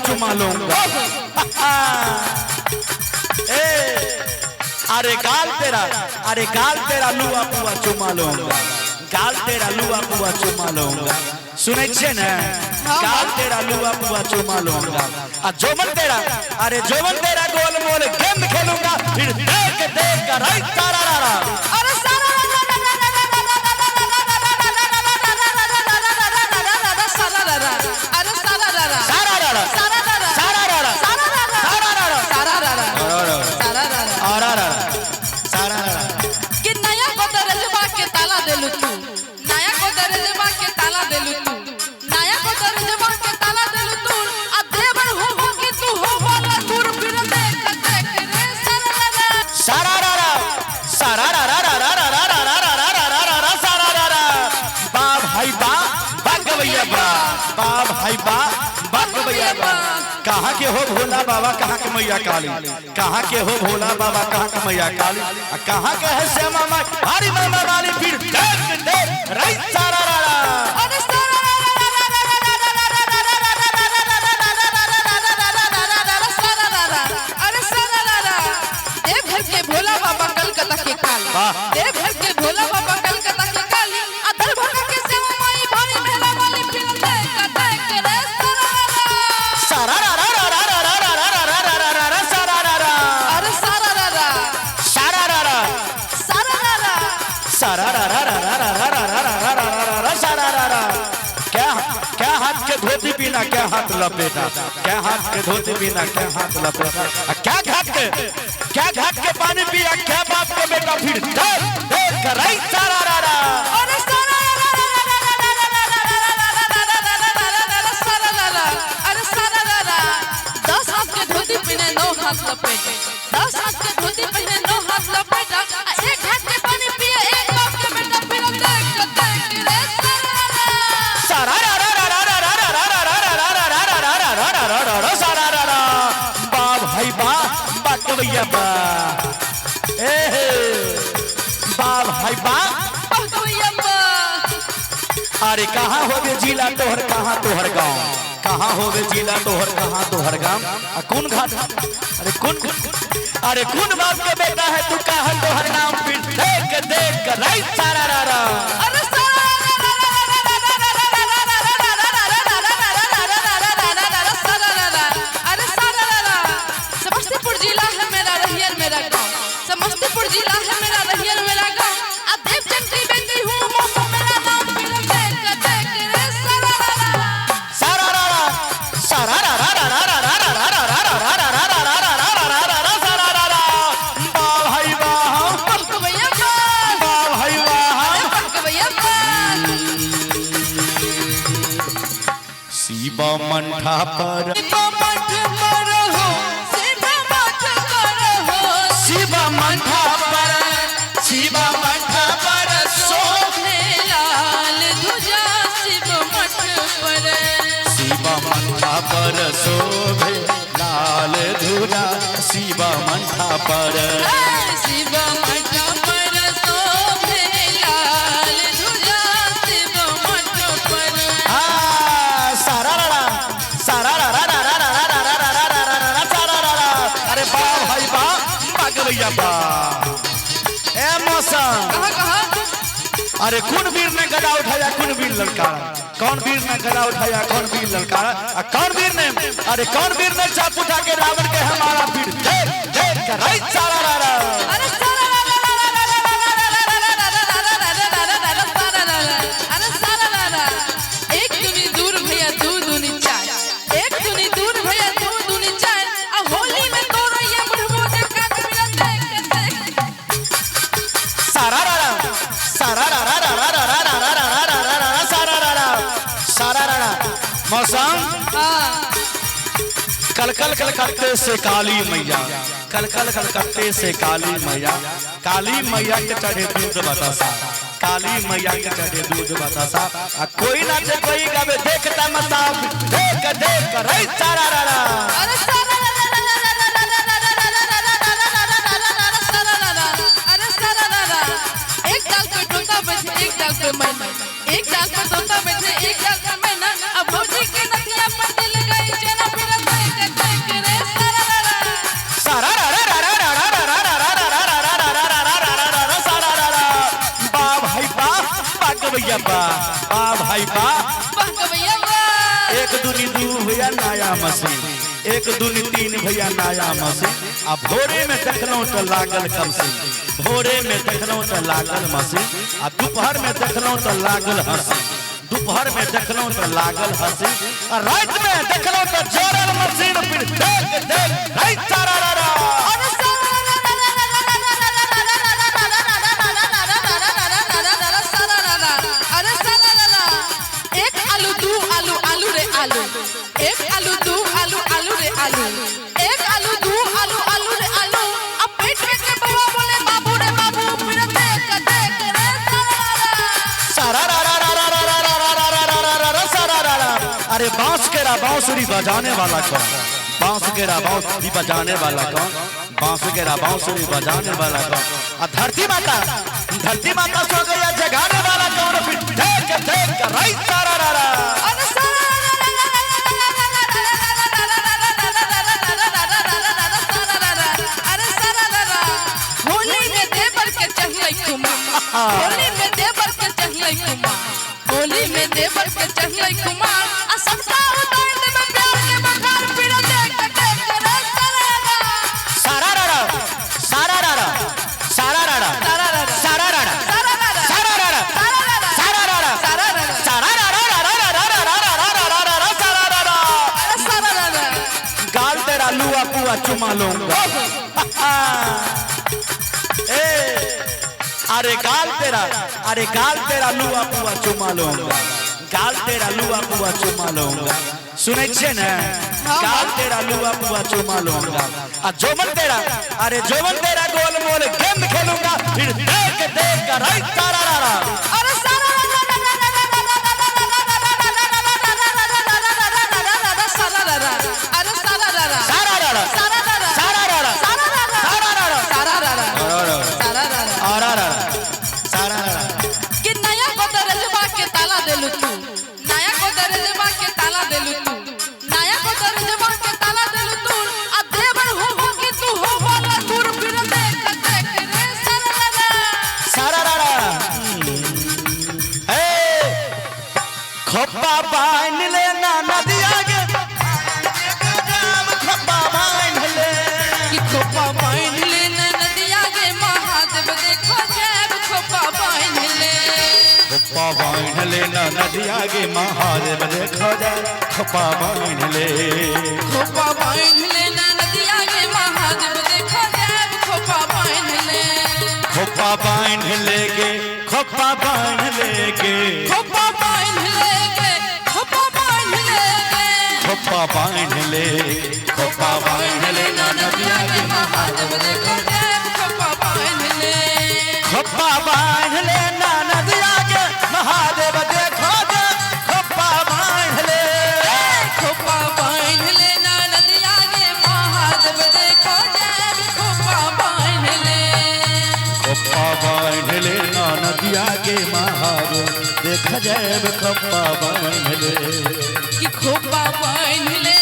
चुमा लूंगा। अरे गाल तेरा लुआ पुआ चुमा लूंगा, गाल तेरा लुआ पुआ चुमा लूंगा। सुने छे ना, गाल तेरा लुआ पुआ चुमा लूंगा। जोबन तेरा, अरे जोबन तेरा गोल मोल गेम खेलूंगा, फिर देख देख कर तारा रारा। अरे सारा कि नया को दरजबा के ताला देलू तू, नया को दरजबा के ताला देलू तू, नया को दरजबा के ताला देलू तू। अब देवर हो कि तू हो वाला दूर फिर देख देख रे सारा रारा सारा रारा सारा रारा। बा भाई बा गवैया बा, बा भाई बा गवैया बा। कहाँ के हो भोला बाबा, कहाँ के मैया काली, कहाँ के हो भोला बाबा, कहाँ के मैया काली, कहाँ के है श्यामा माँ हरी मामा वाली। फिर देख देख रही सारा रारा। अरे सारा देख घर के भोला बाबा कलकत्ता के काली, देख घर के भोला बाबा कलकत्ता के काली। अदर भगा के श्यामा माई भारी मेला वाली फिर देख देख रे सारा रारा। क्या हाथ के धोती पीना, क्या हाथ लपेटा, क्या हाथ के धोती पीना, क्या हाथ लपेटा। क्या घाट के पानी पिया, क्या बाप के बेटा। फिर देख रही सारा रारा। अरे सारा रारा 10 हाथ के धोती पहने 9 हाथ लपेटा, 10 हाथ के धोती पहने 9 हाथ लपेटा। एक घाट के पानी पिए एक बाप के बेटा, फिर देख देख रे सारा रारा सारा रारा। बा भाई बा गवैया बा, बा भाई बा गवैया बा। अरे कहाँ होवे जिला तोहर, कहाँ तोहर गाँव, कहाँ होवे जिला तोहर, कहाँ तोहर गाँव। कौन घाट, अरे कौन बाप के बेटा है तू, कहाँ तोहर नाम। फिर देख देख रही सारा रारा। अरे समस्तीपुर जिला है मेरा रहियर मेरा गाँव, समस्तीपुर जिला है मेरा रहियर मेरा गाँव। अब देव चंद्री बन गई हूँ मोमो मेरा नाम, फिर देख देख रे सारा रारा। शिवा मंठा पर, शिवा मंठ पर हो, शिवा मंठ पर हो, शिवा मंठा पर, शिवा मंठा पर शोभे लाल ध्वजा शिव मठ पर, शिवा मंठा पर शोभे लाल ध्वजा शिवा मंठा पर। शिव मठ पर शोभे लाल ध्वजा शिव मठ पर। सारा रारा सारा रारा सारा रारा। अरे बा भाई बा गवैया बा। ए मौसम कहाँ अरे कौन वीर ने गदा उठाया, कौन वीर ललकारा, कौन वीर ने गदा उठाया, कौन वीर ललकारा। कौन वीर ने, अरे कौन वीर ने चाप उठा के रावण के हमारा पीठ देख देख कर रही सारा रारा। अरे सारा रारा एक दूनी दूर भैया दू दूनी चार, एक दूनी दूर भैया दू दूनी चार। अब होली में तो रहिए बुढ़बो देखा मिलन देख देख सारा रारा सारा रारा सारा रारा सारा रारा। मौसम कलकल कलकत्ते से काली मैया, कलकल कलकत्ते से काली मैया। काली मैया के चढ़े दूध बतासा, काली मैया के चढ़े दूध बतासा। कोई नाचे कोई गावे देख तमसा, देख देख रही सारा रारा। अरे सारा एक डाल पे तोता बैठे एक डाल पे मैना, एक डाल पे तोता बैठे एक डाल पे मैना। अब भौजी के नथिया पर दिल गई चना फिर भाई बा। गवैया वाह। एक दूनी दू भैया नया मशीन, एक दूनी तीन भैया नया मशीन। आ भोरे में देखलो तो लागल कमसीन, भोरे में देखलो तो लागल मशीन। आ दोपहर में देखलो तो लागल हंसी, दोपहर में देखलो तो लागल हंसी। आ रात में देखलो तो जोरल मशीन। फिर देख देख रात सारा रा एक आलू दू आलू आलू रे आलू, एक आलू दू आलू आलू रे आलू, एक आलू दू आलू आलू रे आलू। अब पेट में के बाबा बोले बाबू रे बाबू, फिर देख देख रे सारा रा रा रा रा रा रा रा रा रा रा रा रा सारा रा रा। अरे बांस केरा बांसुरी बजाने वाला कौन? बांस केरा बांसुरी बजाने वाला कौन? बांस केरा बांसुरी बजाने वाला कौन? आ धरती माता सो गया जगाने वाला कौन? फिर देख देख रात सारा रा रा। होली में देवर के चढ़ले कुमा, होली में देवर के चढ़ले कुमा, होली में देवर के चढ़ले कुमा। आ सबका उतार दे में प्यार के बखार, फिर देख देख रे सारा रा रा सारा रा रा सारा रा रा सारा रा रा सारा रा रा सारा रा रा सारा रा रा सारा रा रा सारा रा रा रा रा रा रा रा रा रा रा सारा रा रा। गाल तेरा लुआ पुआ चुमा लूंगा। अरे गाल तेरा लुआ पुआ चुमा लूंगा, गाल तेरा लुआ पुआ चुमा लूंगा। सुनै छे ने? गाल तेरा लुआ पुआ चुमा लूंगा। आ जोमन तेरा, अरे जोमन तेरा गोल मोल गेंद खेलूंगा। फिर देख देख रात सारा रा रा। अरे सारा कि नया को दरजबा के ताला देलू तू, नया को दरजबा के ताला देलू तू, नया को दरजबा के ताला देलू तू। आ देवर हो कि तू हो वाला दूर, फिर देख देख रे सारा रा रा। खोपा बांध ले ना नदिया के, खोपा बांध ले कि खोपा बांध ले नदिया के, महादेव देखो जब खोपा बांध ले, खोपा बांध ले ना नदिया के, महादेव देखो जब खोपा बांध ले, खोपा बांध ले नदिया के, महादेव देखो जब खोपा बांध ले, खोपा बांध लेके, खोपा बांध लेके, खोपा बांध लेके, खोपा बांध लेके, खोपा बांध ले, खोपा बांध ले ना नदिया के, महादेव देखो जब खोपा बांध ले, खोपा बांध ले ना नदिया के, महादेव देखो जब खोपा बांध ले, खोपा बांध ले नदिया के, महादेव देखो जब खोपा बांध ले, खोपा बांध ले ना नदिया के, महादेव देख जब खोपा बांध ले। कि खोपा बांध ले